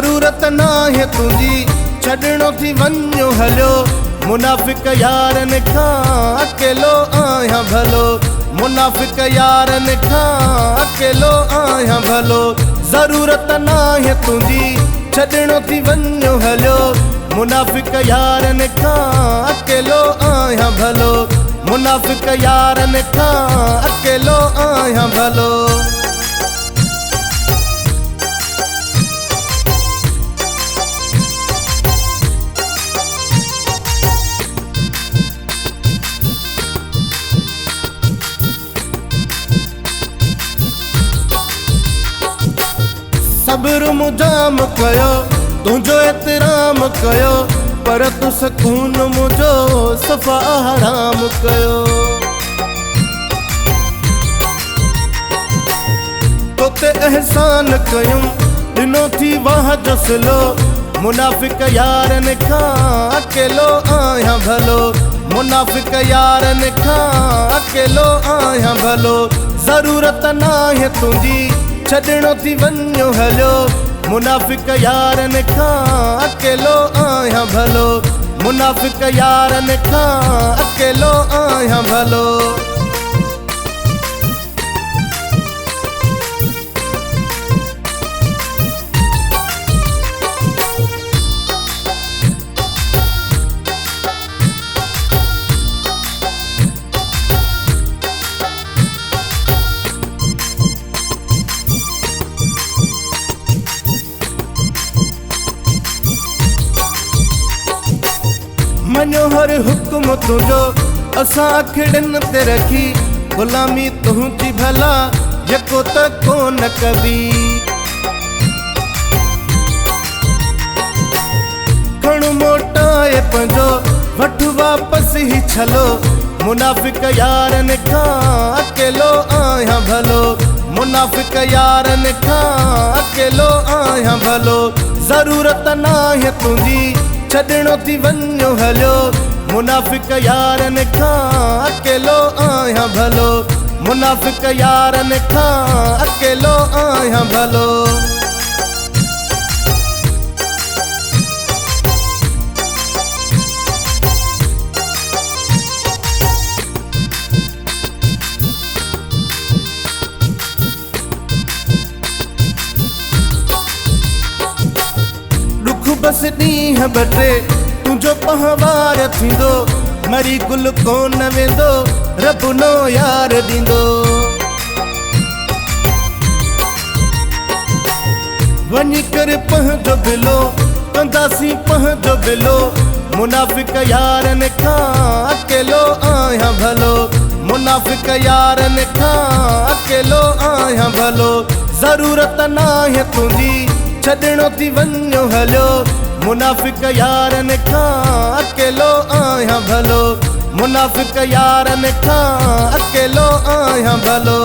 ज़रूरत नाहे तुझी छॾणो थी वञो हलियो। मुनाफ़िक यारनि खां अकेलो आहियां भलो। मुनाफ़िक यारनि खां अकेलो आहियां भलो। ज़रूरत नाहे तुझी छॾणो थी वञो हलियो। मुनाफ़िक यारनि खां अकेलो आहियां भलो। मुनाफ़िक यारनि खां अकेलो आहियां भलो। सब्र मुजाम कयो तुझो एतराम कयो, पर तू सकून मुझो सफ़ा हराम कयो। तोते एहसान कयूं ॾिनो थी वाह जो सिलो। मुनाफ़िक यारनि खां अकेलो आहियां भलो। मुनाफ़िक यारनि खां अकेलो आहियां भलो। ज़रूरत नाहे तुझी छॾणो थी वञो हलियो। मुनाफ़िक यारनि खां अकेलो आहियां भलो। मुनाफ़िक यारनि खां अकेलो आहियां भलो। मनो हर हुक्म तुझो असां अखिड़िन ते रखी। गुलामी तुझी भला यको त कोन कबी। खण मोटाए पंहिंजो वठ वापस ही छलो। मुनाफ़िक यारनि खां अकेलो आहियां भलो। मुनाफ़िक यारनि खां अकेलो आहियां भलो। ज़रूरत नाहे तुझी छॾणो थी वञो हलियो। मुनाफ़िक यारनि खां अकेलो आहियां भलो। मुनाफ़िक यारनि खां अकेलो आहियां भलो। दुख बस ॾींहं ॿ टे तुझो पहवार थींदो। मरी गुल कोन वेंदो रब नो यार ॾींदो। वञी करे पंहिंजो बिलो कंदासीं पंहिंजो बिलो। मुनाफ़िक यारनि खां अकेलो आहियां भलो। मुनाफ़िक यारनि खां अकेलो आहियां भलो। ज़रूरत नाहे तुझी छॾणो थी वञो हलियो। मुनाफ़िक यारनि खां अकेलो आहियां भलो। मुनाफ़िक यारनि खां अकेलो आहियां भलो।